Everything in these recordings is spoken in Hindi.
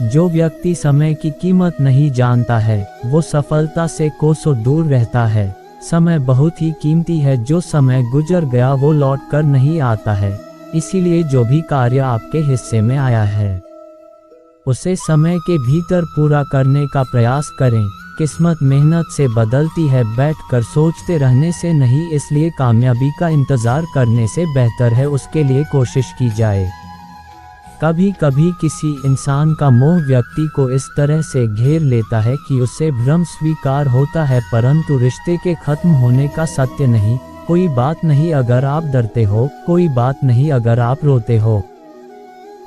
जो व्यक्ति समय की कीमत नहीं जानता है वो सफलता से कोसों दूर रहता है। समय बहुत ही कीमती है, जो समय गुजर गया वो लौट कर नहीं आता है। इसीलिए जो भी कार्य आपके हिस्से में आया है उसे समय के भीतर पूरा करने का प्रयास करें। किस्मत मेहनत से बदलती है, बैठकर सोचते रहने से नहीं, इसलिए कामयाबी का इंतज़ार करने से बेहतर है उसके लिए कोशिश की जाए। कभी कभी किसी इंसान का मोह व्यक्ति को इस तरह से घेर लेता है कि उसे भ्रम स्वीकार होता है, परंतु रिश्ते के खत्म होने का सत्य नहीं। कोई बात नहीं अगर आप डरते हो, कोई बात नहीं अगर आप रोते हो।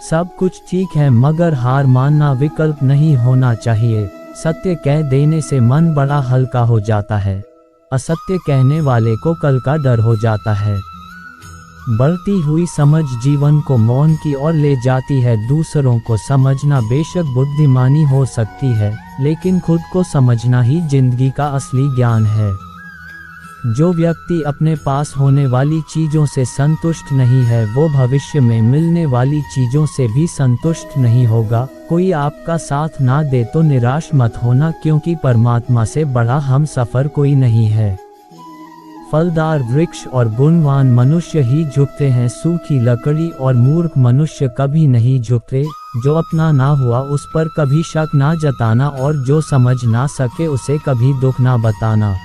सब कुछ ठीक है, मगर हार मानना विकल्प नहीं होना चाहिए। सत्य कह देने से मन बड़ा हल्का हो जाता है, असत्य कहने वाले को कल का डर हो जाता है। बढ़ती हुई समझ जीवन को मौन की ओर ले जाती है। दूसरों को समझना बेशक बुद्धिमानी हो सकती है, लेकिन खुद को समझना ही जिंदगी का असली ज्ञान है। जो व्यक्ति अपने पास होने वाली चीज़ों से संतुष्ट नहीं है वो भविष्य में मिलने वाली चीज़ों से भी संतुष्ट नहीं होगा। कोई आपका साथ ना दे तो निराश मत होना, क्योंकि परमात्मा से बड़ा हम सफ़र कोई नहीं है। फलदार वृक्ष और गुणवान मनुष्य ही झुकते हैं, सूखी लकड़ी और मूर्ख मनुष्य कभी नहीं झुकते। जो अपना ना हुआ उस पर कभी शक ना जताना, और जो समझ ना सके उसे कभी दुख ना बताना।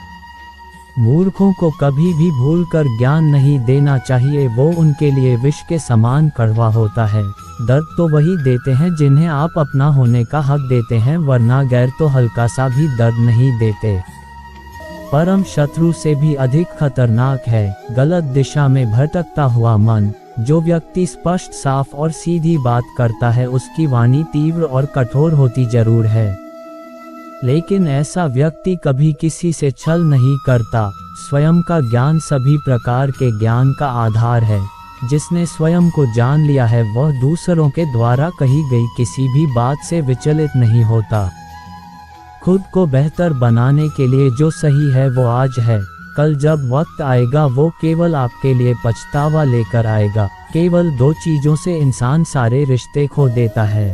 मूर्खों को कभी भी भूलकर ज्ञान नहीं देना चाहिए, वो उनके लिए विष के समान कड़वा होता है। दर्द तो वही देते हैं जिन्हें आप अपना होने का हक देते हैं, वरना गैर तो हल्का सा भी दर्द नहीं देते। परम शत्रु से भी अधिक खतरनाक है गलत दिशा में भटकता हुआ मन। जो व्यक्ति स्पष्ट, साफ और सीधी बात करता है उसकी वाणी तीव्र और कठोर होती जरूर है, लेकिन ऐसा व्यक्ति कभी किसी से छल नहीं करता। स्वयं का ज्ञान सभी प्रकार के ज्ञान का आधार है। जिसने स्वयं को जान लिया है वह दूसरों के द्वारा कही गई किसी भी बात से विचलित नहीं होता। खुद को बेहतर बनाने के लिए जो सही है वो आज है, कल जब वक्त आएगा वो केवल आपके लिए पछतावा लेकर आएगा। केवल दो चीज़ों से इंसान सारे रिश्ते खो देता है,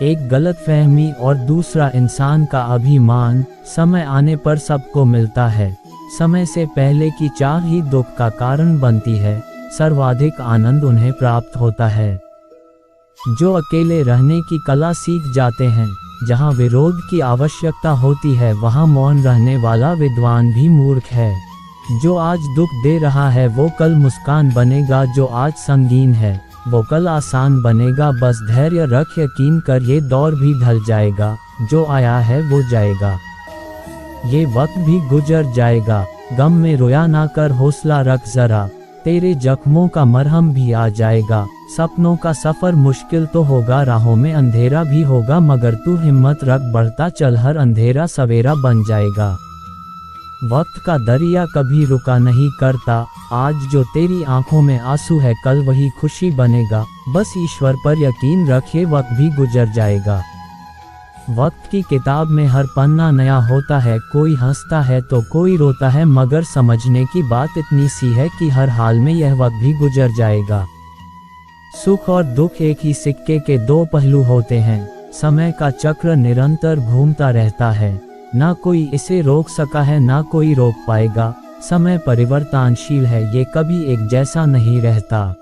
एक गलतफहमी और दूसरा इंसान का अभिमान। समय आने पर सबको मिलता है, समय से पहले की चाह ही दुख का कारण बनती है। सर्वाधिक आनंद उन्हें प्राप्त होता है जो अकेले रहने की कला सीख जाते हैं। जहाँ विरोध की आवश्यकता होती है वहाँ मौन रहने वाला विद्वान भी मूर्ख है। जो आज दुख दे रहा है वो कल मुस्कान बनेगा, जो आज संगीन है वो कल आसान बनेगा। बस धैर्य रख, यकीन कर ये दौर भी ढल जाएगा। जो आया है वो जाएगा, ये वक्त भी गुजर जाएगा। गम में रोया ना कर, हौसला रख जरा, तेरे जख्मों का मरहम भी आ जाएगा। सपनों का सफ़र मुश्किल तो होगा, राहों में अंधेरा भी होगा, मगर तू हिम्मत रख, बढ़ता चल, हर अंधेरा सवेरा बन जाएगा। वक्त का दरिया कभी रुका नहीं करता। आज जो तेरी आंखों में आंसू है कल वही खुशी बनेगा। बस ईश्वर पर यकीन रखिए, वक्त भी गुजर जाएगा। वक्त की किताब में हर पन्ना नया होता है, कोई हंसता है तो कोई रोता है, मगर समझने की बात इतनी सी है कि हर हाल में यह वक्त भी गुजर जाएगा। सुख और दुख एक ही सिक्के के दो पहलू होते हैं। समय का चक्र निरंतर घूमता रहता है, ना कोई इसे रोक सका है ना कोई रोक पाएगा। समय परिवर्तनशील है, ये कभी एक जैसा नहीं रहता।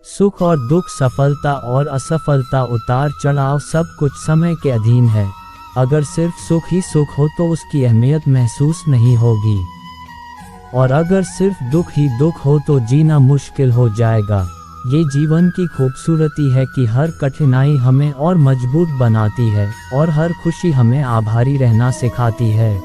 सुख और दुख, सफलता और असफलता, उतार चढ़ाव, सब कुछ समय के अधीन है। अगर सिर्फ सुख ही सुख हो तो उसकी अहमियत महसूस नहीं होगी, और अगर सिर्फ दुख ही दुख हो तो जीना मुश्किल हो जाएगा। ये जीवन की खूबसूरती है कि हर कठिनाई हमें और मजबूत बनाती है, और हर खुशी हमें आभारी रहना सिखाती है।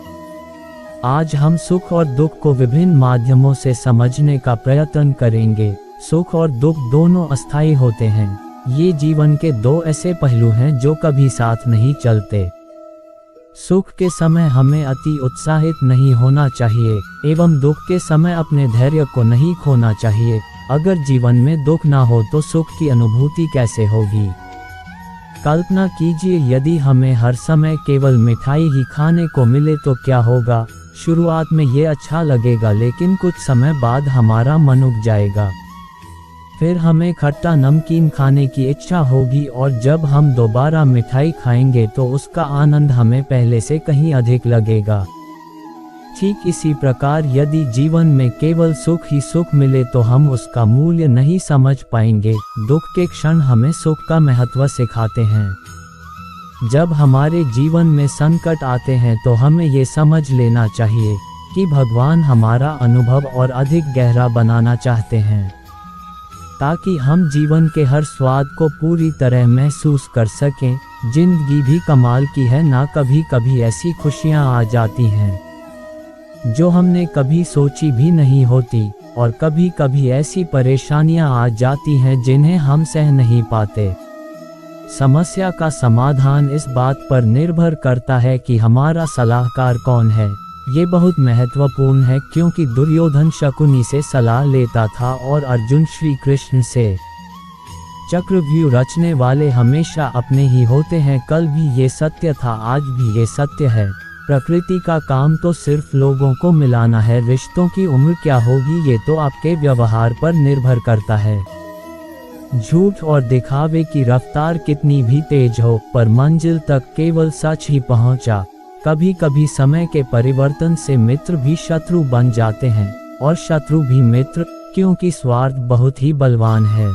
आज हम सुख और दुख को विभिन्न माध्यमों से समझने का प्रयत्न करेंगे। सुख और दुख दोनों अस्थायी होते हैं। ये जीवन के दो ऐसे पहलू हैं जो कभी साथ नहीं चलते। सुख के समय हमें अति उत्साहित नहीं होना चाहिए, एवं दुख के समय अपने धैर्य को नहीं खोना चाहिए। अगर जीवन में दुख ना हो तो सुख की अनुभूति कैसे होगी? कल्पना कीजिए यदि हमें हर समय केवल मिठाई ही खाने को मिले तो क्या होगा? शुरुआत में ये अच्छा लगेगा, लेकिन कुछ समय बाद हमारा मन उब जाएगा। फिर हमें खट्टा नमकीन खाने की इच्छा होगी और जब हम दोबारा मिठाई खाएंगे तो उसका आनंद हमें पहले से कहीं अधिक लगेगा। ठीक इसी प्रकार यदि जीवन में केवल सुख ही सुख मिले तो हम उसका मूल्य नहीं समझ पाएंगे। दुख के क्षण हमें सुख का महत्व सिखाते हैं। जब हमारे जीवन में संकट आते हैं तो हमें ये समझ लेना चाहिए कि भगवान हमारा अनुभव और अधिक गहरा बनाना चाहते हैं, ताकि हम जीवन के हर स्वाद को पूरी तरह महसूस कर सकें। जिंदगी भी कमाल की है ना, कभी कभी ऐसी खुशियां आ जाती हैं जो हमने कभी सोची भी नहीं होती, और कभी कभी ऐसी परेशानियां आ जाती हैं जिन्हें हम सह नहीं पाते। समस्या का समाधान इस बात पर निर्भर करता है कि हमारा सलाहकार कौन है। ये बहुत महत्वपूर्ण है क्योंकि दुर्योधन शकुनी से सलाह लेता था और अर्जुन श्री कृष्ण से। चक्रव्यूह रचने वाले हमेशा अपने ही होते हैं। कल भी ये सत्य था, आज भी ये सत्य है। प्रकृति का काम तो सिर्फ लोगों को मिलाना है। रिश्तों की उम्र क्या होगी ये तो आपके व्यवहार पर निर्भर करता है। झूठ और दिखावे की रफ्तार कितनी भी तेज हो, पर मंजिल तक केवल सच ही पहुंचा। कभी कभी समय के परिवर्तन से मित्र भी शत्रु बन जाते हैं और शत्रु भी मित्र, क्योंकि स्वार्थ बहुत ही बलवान है।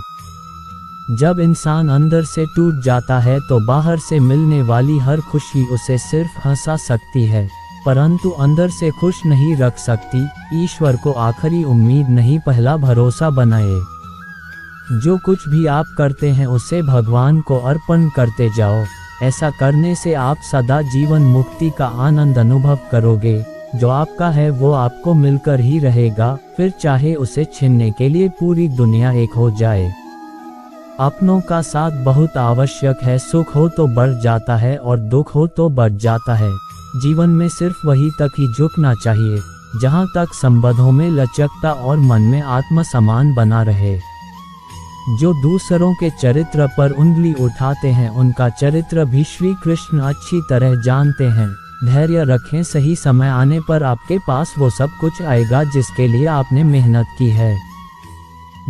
जब इंसान अंदर से टूट जाता है तो बाहर से मिलने वाली हर खुशी उसे सिर्फ हंसा सकती है, परंतु अंदर से खुश नहीं रख सकती। ईश्वर को आखिरी उम्मीद नहीं, पहला भरोसा बनाए। जो कुछ भी आप करते हैं उसे भगवान को अर्पण करते जाओ। ऐसा करने से आप सदा जीवन मुक्ति का आनंद अनुभव करोगे। जो आपका है वो आपको मिलकर ही रहेगा, फिर चाहे उसे छीनने के लिए पूरी दुनिया एक हो जाए। अपनों का साथ बहुत आवश्यक है। सुख हो तो बढ़ जाता है और दुख हो तो बढ़ जाता है। जीवन में सिर्फ वही तक ही झुकना चाहिए जहां तक संबंधों में लचकता और मन में आत्मसम्मान बना रहे। जो दूसरों के चरित्र पर उंगली उठाते हैं उनका चरित्र भी श्री कृष्ण अच्छी तरह जानते हैं। धैर्य रखें, सही समय आने पर आपके पास वो सब कुछ आएगा जिसके लिए आपने मेहनत की है।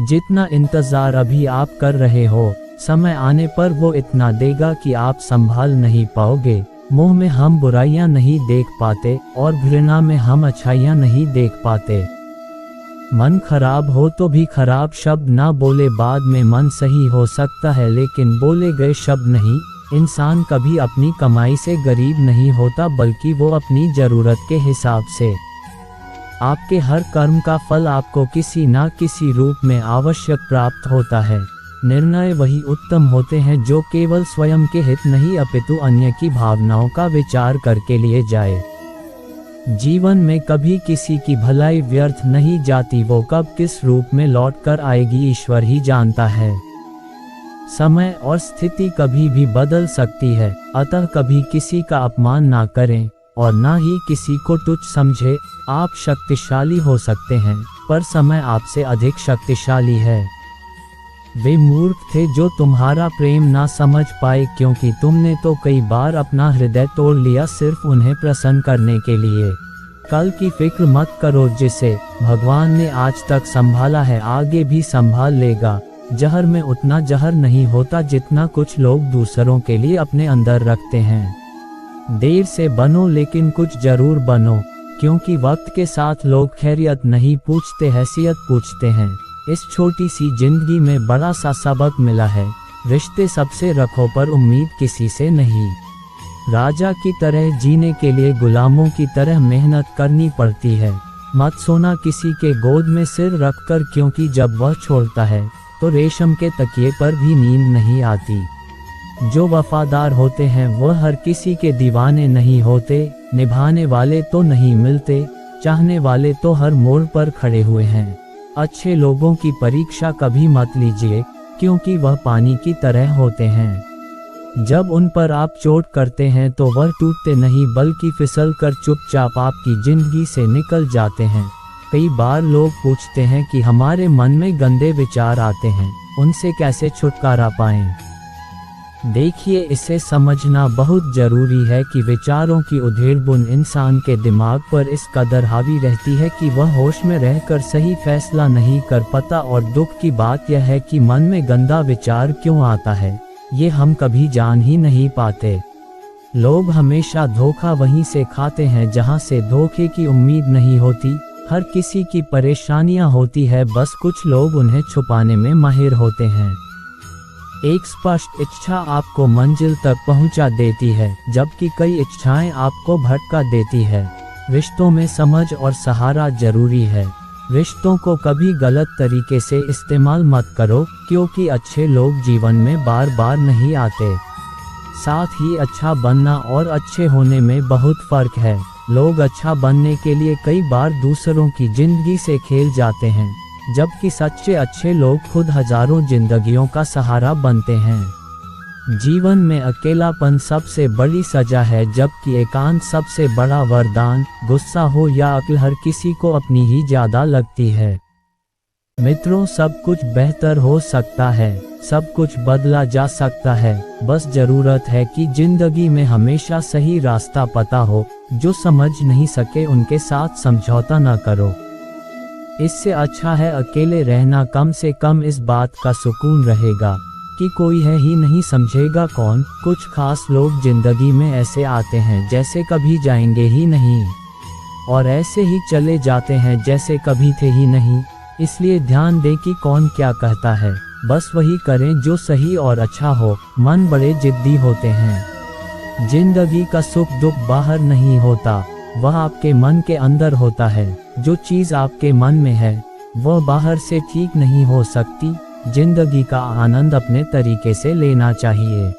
जितना इंतजार अभी आप कर रहे हो, समय आने पर वो इतना देगा कि आप संभाल नहीं पाओगे। मुंह में हम बुराइयां नहीं देख पाते और घृणा में हम अच्छाइयां नहीं देख पाते। मन खराब हो तो भी खराब शब्द ना बोले। बाद में मन सही हो सकता है लेकिन बोले गए शब्द नहीं। इंसान कभी अपनी कमाई से गरीब नहीं होता, बल्कि वो अपनी जरूरत के हिसाब से। आपके हर कर्म का फल आपको किसी ना किसी रूप में आवश्यक प्राप्त होता है। निर्णय वही उत्तम होते हैं जो केवल स्वयं के हित नहीं अपितु अन्य की भावनाओं का विचार करके लिए जाए। जीवन में कभी किसी की भलाई व्यर्थ नहीं जाती, वो कब किस रूप में लौट कर आएगी ईश्वर ही जानता है। समय और स्थिति कभी भी बदल सकती है, अतः कभी किसी का अपमान ना करें और ना ही किसी को तुच्छ समझे। आप शक्तिशाली हो सकते हैं, पर समय आपसे अधिक शक्तिशाली है। वे मूर्ख थे जो तुम्हारा प्रेम ना समझ पाए, क्योंकि तुमने तो कई बार अपना हृदय तोड़ लिया सिर्फ उन्हें प्रसन्न करने के लिए। कल की फिक्र मत करो, जिसे भगवान ने आज तक संभाला है आगे भी संभाल लेगा। जहर में उतना जहर नहीं होता जितना कुछ लोग दूसरों के लिए अपने अंदर रखते हैं। देर से बनो लेकिन कुछ जरूर बनो, क्योंकि वक्त के साथ लोग खैरियत नहीं पूछते, हैसियत पूछते हैं। इस छोटी सी जिंदगी में बड़ा सा सबक मिला है, रिश्ते सबसे रखो पर उम्मीद किसी से नहीं। राजा की तरह जीने के लिए गुलामों की तरह मेहनत करनी पड़ती है। मत सोना किसी के गोद में सिर रखकर, क्योंकि जब वह छोड़ता है तो रेशम के तकिए पर भी नींद नहीं आती। जो वफादार होते हैं वह हर किसी के दीवाने नहीं होते। निभाने वाले तो नहीं मिलते, चाहने वाले तो हर मोड़ पर खड़े हुए हैं। अच्छे लोगों की परीक्षा कभी मत लीजिए, क्योंकि वह पानी की तरह होते हैं। जब उन पर आप चोट करते हैं तो वह टूटते नहीं, बल्कि फिसलकर चुपचाप आपकी जिंदगी से निकल जाते हैं। कई बार लोग पूछते हैं कि हमारे मन में गंदे विचार आते हैं, उनसे कैसे छुटकारा पाएं। देखिए, इसे समझना बहुत जरूरी है कि विचारों की उधेड़-बुन इंसान के दिमाग पर इस कदर हावी रहती है कि वह होश में रहकर सही फैसला नहीं कर पाता, और दुख की बात यह है कि मन में गंदा विचार क्यों आता है, ये हम कभी जान ही नहीं पाते। लोग हमेशा धोखा वहीं से खाते हैं जहां से धोखे की उम्मीद नहीं होती। हर किसी की परेशानियां होती है, बस कुछ लोग उन्हें छुपाने में माहिर होते हैं। एक स्पष्ट इच्छा आपको मंजिल तक पहुंचा देती है, जबकि कई इच्छाएं आपको भटका देती है। रिश्तों में समझ और सहारा जरूरी है। रिश्तों को कभी गलत तरीके से इस्तेमाल मत करो, क्योंकि अच्छे लोग जीवन में बार बार नहीं आते। साथ ही अच्छा बनना और अच्छे होने में बहुत फर्क है। लोग अच्छा बनने के लिए कई बार दूसरों की जिंदगी से खेल जाते हैं, जबकि सच्चे अच्छे लोग खुद हजारों जिंदगियों का सहारा बनते हैं। जीवन में अकेलापन सबसे बड़ी सजा है, जबकि एकांत सबसे बड़ा वरदान। गुस्सा हो या अक्ल, हर किसी को अपनी ही ज्यादा लगती है। मित्रों, सब कुछ बेहतर हो सकता है, सब कुछ बदला जा सकता है, बस जरूरत है कि जिंदगी में हमेशा सही रास्ता पता हो। जो समझ नहीं सके उनके साथ समझौता न करो। इससे अच्छा है अकेले रहना। कम से कम इस बात का सुकून रहेगा कि कोई है ही नहीं, समझेगा कौन। कुछ खास लोग जिंदगी में ऐसे आते हैं जैसे कभी जाएंगे ही नहीं, और ऐसे ही चले जाते हैं जैसे कभी थे ही नहीं। इसलिए ध्यान दें कि कौन क्या कहता है, बस वही करें जो सही और अच्छा हो। मन बड़े जिद्दी होते हैं। जिंदगी का सुख दुख बाहर नहीं होता, वह आपके मन के अंदर होता है। जो चीज़ आपके मन में है वह बाहर से ठीक नहीं हो सकती। जिंदगी का आनंद अपने तरीके से लेना चाहिए।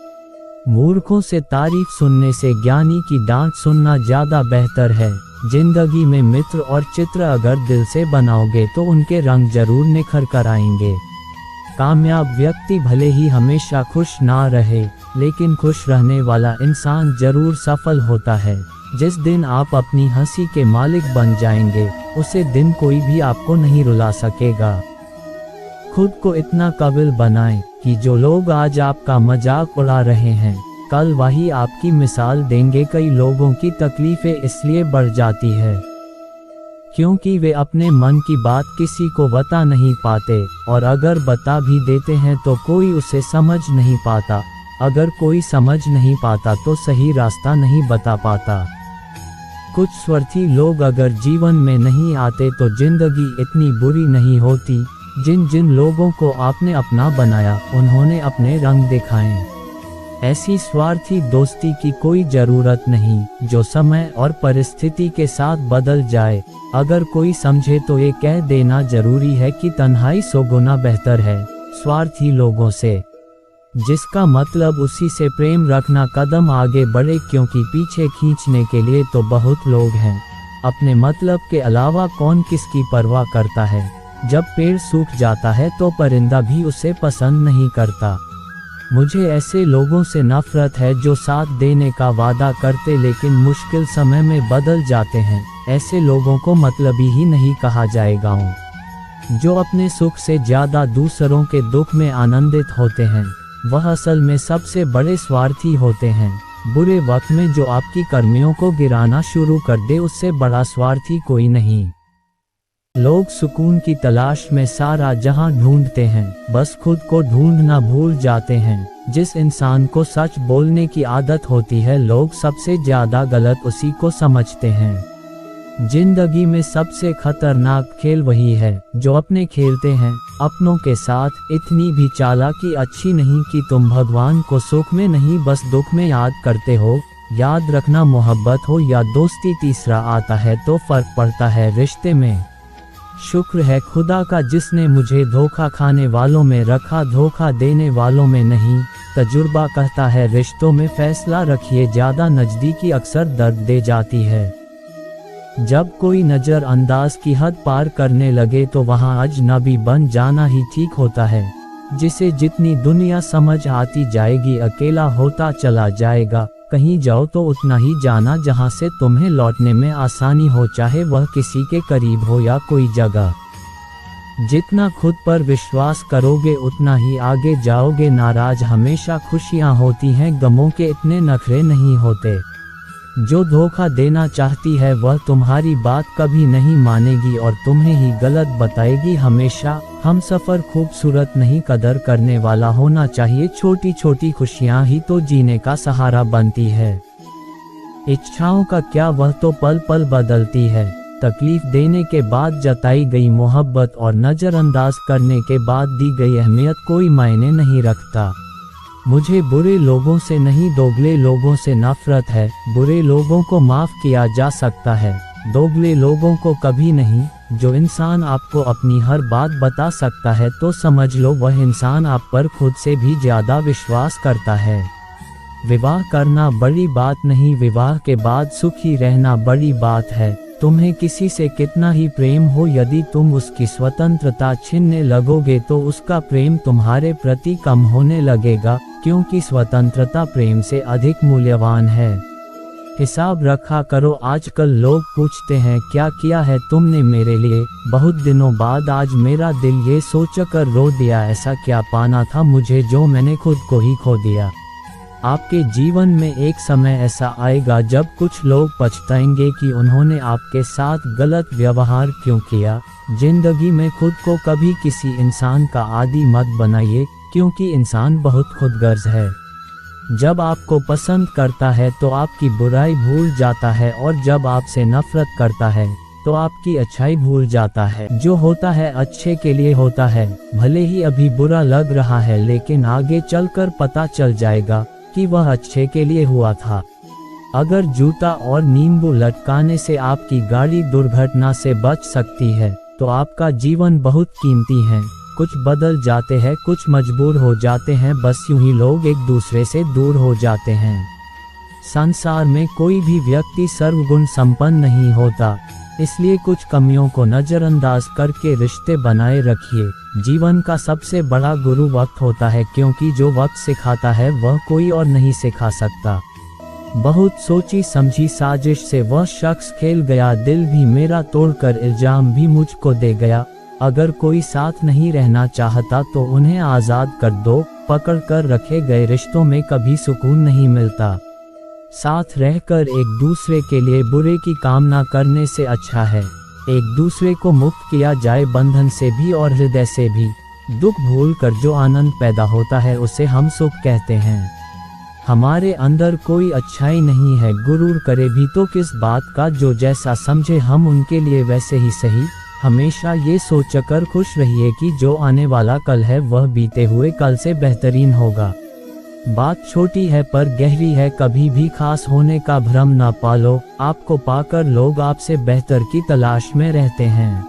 मूर्खों से तारीफ सुनने से ज्ञानी की डांट सुनना ज़्यादा बेहतर है। जिंदगी में मित्र और चित्र अगर दिल से बनाओगे तो उनके रंग जरूर निखर कर आएंगे। कामयाब व्यक्ति भले ही हमेशा खुश ना रहे, लेकिन खुश रहने वाला इंसान जरूर सफल होता है। जिस दिन आप अपनी हंसी के मालिक बन जाएंगे, उसे दिन कोई भी आपको नहीं रुला सकेगा। खुद को इतना काबिल बनाएं कि जो लोग आज आपका मजाक उड़ा रहे हैं, कल वही आपकी मिसाल देंगे। कई लोगों की तकलीफें इसलिए बढ़ जाती है क्योंकि वे अपने मन की बात किसी को बता नहीं पाते, और अगर बता भी देते हैं तो कोई उसे समझ नहीं पाता। अगर कोई समझ नहीं पाता तो सही रास्ता नहीं बता पाता। कुछ स्वार्थी लोग अगर जीवन में नहीं आते तो जिंदगी इतनी बुरी नहीं होती। जिन जिन लोगों को आपने अपना बनाया, उन्होंने अपने रंग दिखाए। ऐसी स्वार्थी दोस्ती की कोई जरूरत नहीं जो समय और परिस्थिति के साथ बदल जाए। अगर कोई समझे तो ये कह देना जरूरी है कि तन्हाई 100 गुना बेहतर है स्वार्थी लोगों से। जिसका मतलब उसी से प्रेम रखना, कदम आगे बढ़े, क्योंकि पीछे खींचने के लिए तो बहुत लोग हैं। अपने मतलब के अलावा कौन किसकी परवाह करता है। जब पेड़ सूख जाता है तो परिंदा भी उसे पसंद नहीं करता। मुझे ऐसे लोगों से नफरत है जो साथ देने का वादा करते लेकिन मुश्किल समय में बदल जाते हैं। ऐसे लोगों को मतलबी ही नहीं कहा जाएगा। जो अपने सुख से ज्यादा दूसरों के दुख में आनंदित होते हैं, वह असल में सबसे बड़े स्वार्थी होते हैं। बुरे वक्त में जो आपकी कर्मियों को गिराना शुरू कर दे, उससे बड़ा स्वार्थी कोई नहीं। लोग सुकून की तलाश में सारा जहां ढूंढते हैं, बस खुद को ढूंढना भूल जाते हैं। जिस इंसान को सच बोलने की आदत होती है, लोग सबसे ज्यादा गलत उसी को समझते हैं। जिंदगी में सबसे खतरनाक खेल वही है जो अपने खेलते हैं अपनों के साथ। इतनी भी चालाकी अच्छी नहीं कि तुम भगवान को सुख में नहीं बस दुख में याद करते हो। याद रखना, मोहब्बत हो या दोस्ती, तीसरा आता है तो फर्क पड़ता है रिश्ते में। शुक्र है खुदा का जिसने मुझे धोखा खाने वालों में रखा, धोखा देने वालों में नहीं। तजुर्बा कहता है रिश्तों में फैसला रखिए, ज्यादा नजदीकी अक्सर दर्द दे जाती है। जब कोई नजरअंदाज की हद पार करने लगे तो वहाँ अजनबी बन जाना ही ठीक होता है। जिसे जितनी दुनिया समझ आती जाएगी, अकेला होता चला जाएगा। कहीं जाओ तो उतना ही जाना जहां से तुम्हें लौटने में आसानी हो, चाहे वह किसी के करीब हो या कोई जगह। जितना खुद पर विश्वास करोगे उतना ही आगे जाओगे। नाराज हमेशा खुशियाँ होती हैं, गमों के इतने नखरे नहीं होते। जो धोखा देना चाहती है वह तुम्हारी बात कभी नहीं मानेगी और तुम्हें ही गलत बताएगी हमेशा। हम सफ़र खूबसूरत नहीं, कदर करने वाला होना चाहिए। छोटी छोटी खुशियाँ ही तो जीने का सहारा बनती है। इच्छाओं का क्या, वह तो पल पल बदलती है। तकलीफ देने के बाद जताई गई मोहब्बत और नज़रअंदाज करने के बाद दी गई अहमियत कोई मायने नहीं रखता। मुझे बुरे लोगों से नहीं, दोगले लोगों से नफरत है। बुरे लोगों को माफ़ किया जा सकता है, दोगले लोगों को कभी नहीं। जो इंसान आपको अपनी हर बात बता सकता है तो समझ लो वह इंसान आप पर खुद से भी ज़्यादा विश्वास करता है। विवाह करना बड़ी बात नहीं, विवाह के बाद सुखी रहना बड़ी बात है। तुम्हें किसी से कितना ही प्रेम हो, यदि तुम उसकी स्वतंत्रता छीनने लगोगे तो उसका प्रेम तुम्हारे प्रति कम होने लगेगा, क्योंकि स्वतंत्रता प्रेम से अधिक मूल्यवान है। हिसाब रखा करो। आजकल लोग पूछते हैं क्या किया है तुमने मेरे लिए, बहुत दिनों बाद आज मेरा दिल ये सोचकर रो दिया, ऐसा क्या पाना था मुझे जो मैंने खुद को ही खो दिया। आपके जीवन में एक समय ऐसा आएगा जब कुछ लोग पछताएंगे कि उन्होंने आपके साथ गलत व्यवहार क्यों किया। जिंदगी में खुद को कभी किसी इंसान का आदी मत बनाइए, क्योंकि इंसान बहुत खुदगर्ज है। जब आपको पसंद करता है तो आपकी बुराई भूल जाता है, और जब आपसे नफरत करता है तो आपकी अच्छाई भूल जाता है। जो होता है अच्छे के लिए होता है, भले ही अभी बुरा लग रहा है लेकिन आगे चलकर पता चल जाएगा कि वह अच्छे के लिए हुआ था। अगर जूता और नींबू लटकाने से आपकी गाड़ी दुर्घटना से बच सकती है तो आपका जीवन बहुत कीमती है। कुछ बदल जाते हैं, कुछ मजबूर हो जाते हैं, बस यूं ही लोग एक दूसरे से दूर हो जाते हैं। संसार में कोई भी व्यक्ति सर्वगुण संपन्न नहीं होता, इसलिए कुछ कमियों को नज़रअंदाज करके रिश्ते बनाए रखिए। जीवन का सबसे बड़ा गुरु वक्त होता है, क्योंकि जो वक्त सिखाता है वह कोई और नहीं सिखा सकता। बहुत सोची समझी साजिश से वह शख्स खेल गया, दिल भी मेरा तोड़कर इल्जाम भी मुझको दे गया। अगर कोई साथ नहीं रहना चाहता तो उन्हें आज़ाद कर दो, पकड़ कर रखे गए रिश्तों में कभी सुकून नहीं मिलता। साथ रहकर एक दूसरे के लिए बुरे की कामना करने से अच्छा है एक दूसरे को मुक्त किया जाए बंधन से भी और हृदय से भी। दुख भूल कर जो आनंद पैदा होता है उसे हम सुख कहते हैं। हमारे अंदर कोई अच्छाई नहीं है, गुरूर करे भी तो किस बात का, जो जैसा समझे हम उनके लिए वैसे ही सही। हमेशा ये सोचकर खुश रहिए कि जो आने वाला कल है वह बीते हुए कल से बेहतरीन होगा। बात छोटी है पर गहरी है, कभी भी खास होने का भ्रम ना पालो। आपको पाकर लोग आपसे बेहतर की तलाश में रहते हैं।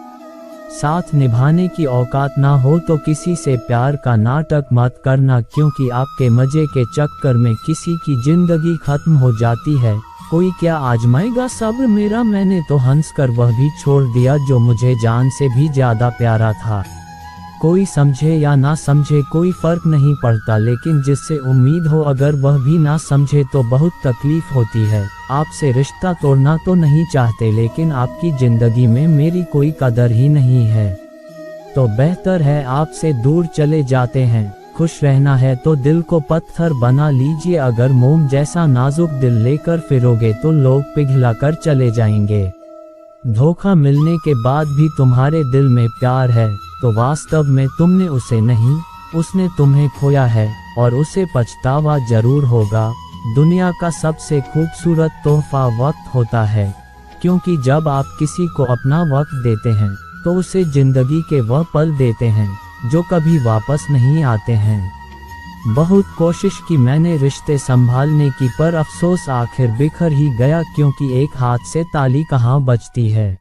साथ निभाने की औकात ना हो तो किसी से प्यार का नाटक मत करना, क्योंकि आपके मजे के चक्कर में किसी की जिंदगी खत्म हो जाती है। कोई क्या आजमाएगा सब्र मेरा, मैंने तो हंस कर वह भी छोड़ दिया जो मुझे जान से भी ज्यादा प्यारा था। कोई समझे या ना समझे कोई फर्क नहीं पड़ता, लेकिन जिससे उम्मीद हो अगर वह भी ना समझे तो बहुत तकलीफ होती है। आपसे रिश्ता तोड़ना तो नहीं चाहते, लेकिन आपकी जिंदगी में मेरी कोई कदर ही नहीं है तो बेहतर है आपसे दूर चले जाते हैं। खुश रहना है तो दिल को पत्थर बना लीजिए, अगर मोम जैसा नाजुक दिल लेकर फिरोगे तो लोग पिघला कर चले जाएंगे। धोखा मिलने के बाद भी तुम्हारे दिल में प्यार है तो वास्तव में तुमने उसे नहीं, उसने तुम्हें खोया है और उसे पछतावा जरूर होगा। दुनिया का सबसे खूबसूरत तोहफा वक्त होता है, क्योंकि जब आप किसी को अपना वक्त देते हैं तो उसे जिंदगी के वह पल देते हैं जो कभी वापस नहीं आते हैं। बहुत कोशिश की मैंने रिश्ते संभालने की, पर अफसोस आखिर बिखर ही गया, क्योंकि एक हाथ से ताली कहाँ बजती है।